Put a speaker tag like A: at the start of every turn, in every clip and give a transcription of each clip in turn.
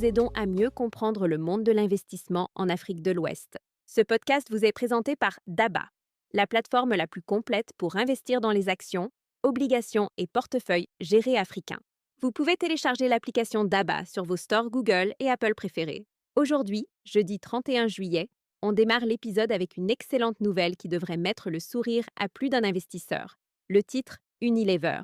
A: aidons à mieux comprendre le monde de l'investissement en Afrique de l'Ouest. Ce podcast vous est présenté par DABA, la plateforme la plus complète pour investir dans les actions, obligations et portefeuilles gérés africains. Vous pouvez télécharger l'application DABA sur vos stores Google et Apple préférés. Aujourd'hui, jeudi 31 juillet, on démarre l'épisode avec une excellente nouvelle qui devrait mettre le sourire à plus d'un investisseur. Le titre Unilever.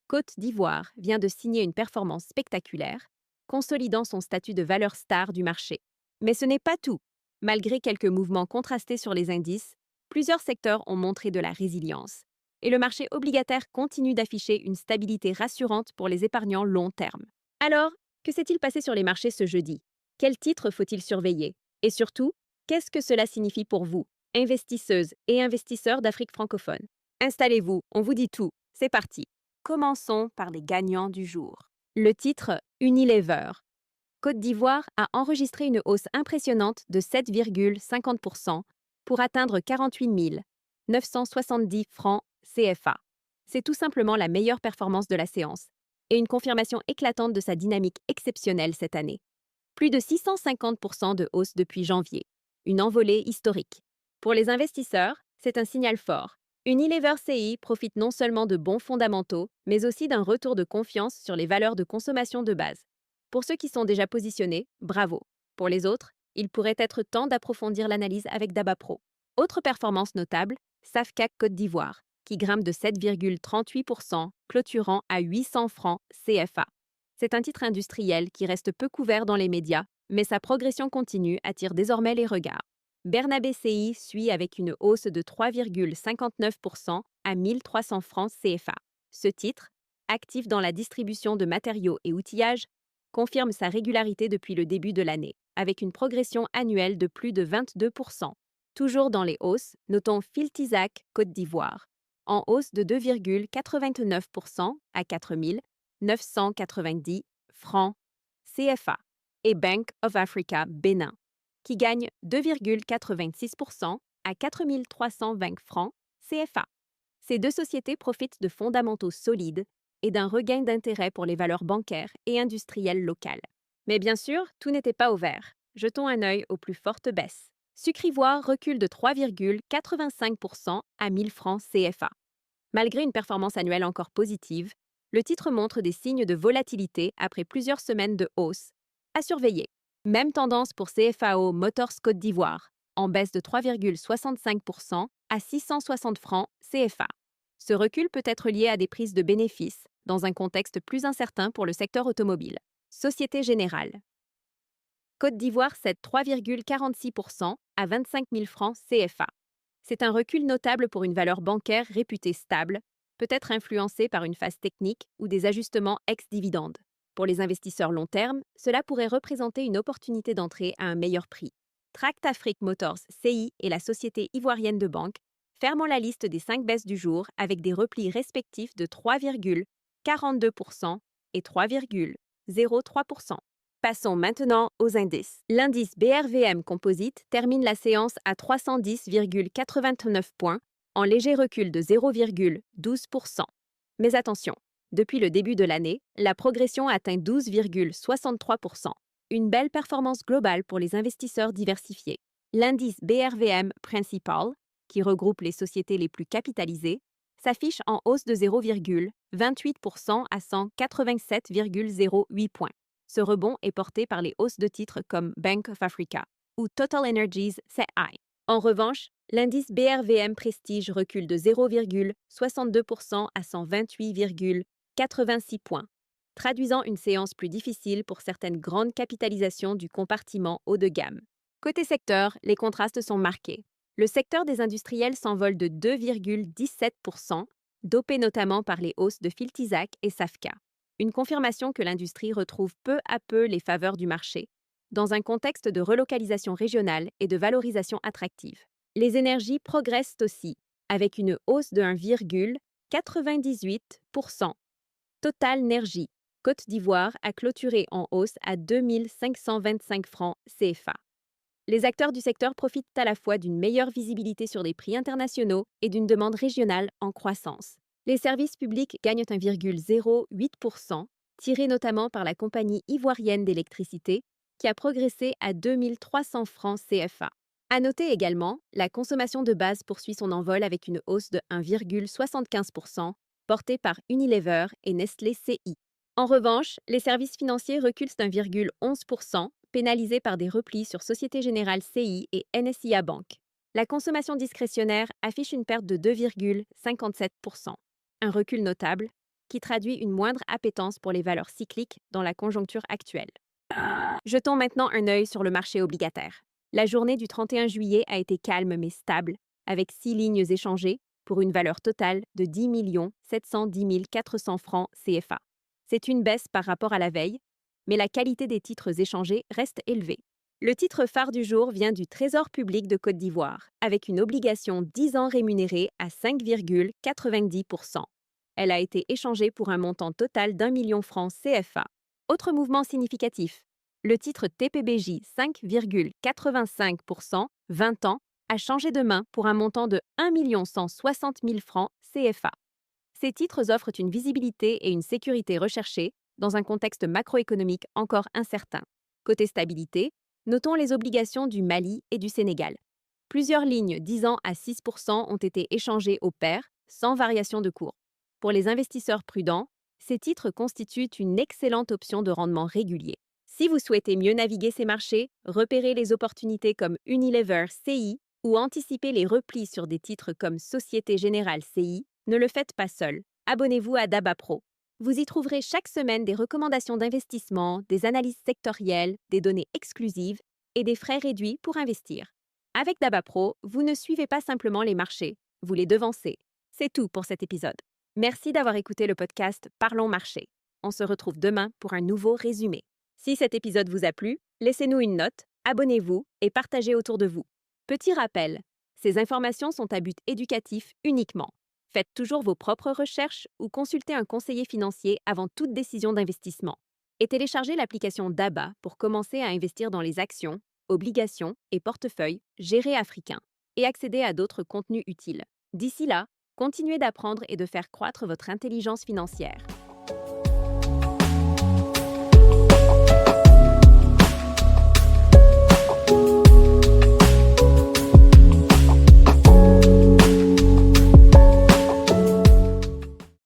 A: Côte d'Ivoire vient de signer une performance spectaculaire, consolidant son statut de valeur star du marché. Mais ce n'est pas tout. Malgré quelques mouvements contrastés sur les indices, plusieurs secteurs ont montré de la résilience. Et le marché obligataire continue d'afficher une stabilité rassurante pour les épargnants long terme. Alors, que s'est-il passé sur les marchés ce jeudi? Quels titres faut-il surveiller? Et surtout, qu'est-ce que cela signifie pour vous, investisseuses et investisseurs d'Afrique francophone? Installez-vous, on vous dit tout. C'est parti. Commençons par les gagnants du jour. Le titre Unilever. Côte d'Ivoire a enregistré une hausse impressionnante de 7,50% pour atteindre 48 970 francs CFA. C'est tout simplement la meilleure performance de la séance et une confirmation éclatante de sa dynamique exceptionnelle cette année. Plus de 650% de hausse depuis janvier. Une envolée historique. Pour les investisseurs, c'est un signal fort. Unilever CI profite non seulement de bons fondamentaux, mais aussi d'un retour de confiance sur les valeurs de consommation de base. Pour ceux qui sont déjà positionnés, bravo. Pour les autres, il pourrait être temps d'approfondir l'analyse avec Daba Pro. Autre performance notable, Safcac Côte d'Ivoire, qui grimpe de 7,38%, clôturant à 800 francs CFA. C'est un titre industriel qui reste peu couvert dans les médias, mais sa progression continue attire désormais les regards. Bernabé CI suit avec une hausse de 3,59% à 1300 francs CFA. Ce titre, actif dans la distribution de matériaux et outillages, confirme sa régularité depuis le début de l'année, avec une progression annuelle de plus de 22%. Toujours dans les hausses, notons Filtizac Côte d'Ivoire, en hausse de 2,89% à 4 990 francs CFA, et Bank of Africa Bénin, qui gagne 2,86% à 4 320 francs CFA. Ces deux sociétés profitent de fondamentaux solides et d'un regain d'intérêt pour les valeurs bancaires et industrielles locales. Mais bien sûr, tout n'était pas au vert. Jetons un œil aux plus fortes baisses. Sucre Ivoire recule de 3,85% à 1000 francs CFA. Malgré une performance annuelle encore positive, le titre montre des signes de volatilité après plusieurs semaines de hausse. À surveiller. Même tendance pour CFAO Motors Côte d'Ivoire, en baisse de 3,65% à 660 francs CFA. Ce recul peut être lié à des prises de bénéfices, dans un contexte plus incertain pour le secteur automobile. Société Générale. Côte d'Ivoire cède 3,46% à 25 000 francs CFA. C'est un recul notable pour une valeur bancaire réputée stable, peut-être influencée par une phase technique ou des ajustements ex-dividendes. Pour les investisseurs long terme, cela pourrait représenter une opportunité d'entrée à un meilleur prix. Tract Afrique Motors CI et la société ivoirienne de banque fermons la liste des 5 baisses du jour avec des replis respectifs de 3,42% et 3,03%. Passons maintenant aux indices. L'indice BRVM Composite termine la séance à 310,89 points, en léger recul de 0,12%. Mais attention, depuis le début de l'année, la progression atteint 12,63%. Une belle performance globale pour les investisseurs diversifiés. L'indice BRVM Principal, qui regroupe les sociétés les plus capitalisées, s'affiche en hausse de 0,28% à 187,08 points. Ce rebond est porté par les hausses de titres comme Bank of Africa ou Total Energies CI. En revanche, l'indice BRVM Prestige recule de 0,62% à 128,86 points, traduisant une séance plus difficile pour certaines grandes capitalisations du compartiment haut de gamme. Côté secteur, les contrastes sont marqués. Le secteur des industriels s'envole de 2,17%, dopé notamment par les hausses de Filtizac et Safca. Une confirmation que l'industrie retrouve peu à peu les faveurs du marché, dans un contexte de relocalisation régionale et de valorisation attractive. Les énergies progressent aussi, avec une hausse de 1,98%. Total Energy, Côte d'Ivoire, a clôturé en hausse à 2 525 francs CFA. Les acteurs du secteur profitent à la fois d'une meilleure visibilité sur les prix internationaux et d'une demande régionale en croissance. Les services publics gagnent 1,08%, tirés notamment par la compagnie ivoirienne d'électricité, qui a progressé à 2300 francs CFA. À noter également, la consommation de base poursuit son envol avec une hausse de 1,75%, portée par Unilever et Nestlé CI. En revanche, les services financiers reculent d'1,11%, pénalisés par des replis sur Société Générale CI et NSIA Bank. La consommation discrétionnaire affiche une perte de 2,57%, un recul notable qui traduit une moindre appétence pour les valeurs cycliques dans la conjoncture actuelle. Jetons maintenant un œil sur le marché obligataire. La journée du 31 juillet a été calme mais stable, avec 6 lignes échangées pour une valeur totale de 10 710 400 francs CFA. C'est une baisse par rapport à la veille, mais la qualité des titres échangés reste élevée. Le titre phare du jour vient du Trésor public de Côte d'Ivoire, avec une obligation 10 ans rémunérée à 5,90%. Elle a été échangée pour un montant total d'1 million francs CFA. Autre mouvement significatif, le titre TPBJ 5,85%, 20 ans, a changé de main pour un montant de 1 160 000 francs CFA. Ces titres offrent une visibilité et une sécurité recherchées dans un contexte macroéconomique encore incertain. Côté stabilité, notons les obligations du Mali et du Sénégal. Plusieurs lignes 10 ans à 6% ont été échangées au pair, sans variation de cours. Pour les investisseurs prudents, ces titres constituent une excellente option de rendement régulier. Si vous souhaitez mieux naviguer ces marchés, repérez les opportunités comme Unilever CI ou anticiper les replis sur des titres comme Société Générale CI, ne le faites pas seul. Abonnez-vous à Daba Pro. Vous y trouverez chaque semaine des recommandations d'investissement, des analyses sectorielles, des données exclusives et des frais réduits pour investir. Avec Daba Pro, vous ne suivez pas simplement les marchés, vous les devancez. C'est tout pour cet épisode. Merci d'avoir écouté le podcast Parlons Marché. On se retrouve demain pour un nouveau résumé. Si cet épisode vous a plu, laissez-nous une note, abonnez-vous et partagez autour de vous. Petit rappel, ces informations sont à but éducatif uniquement. Faites toujours vos propres recherches ou consultez un conseiller financier avant toute décision d'investissement. Et téléchargez l'application Daba pour commencer à investir dans les actions, obligations et portefeuilles gérés africains et accéder à d'autres contenus utiles. D'ici là, continuez d'apprendre et de faire croître votre intelligence financière.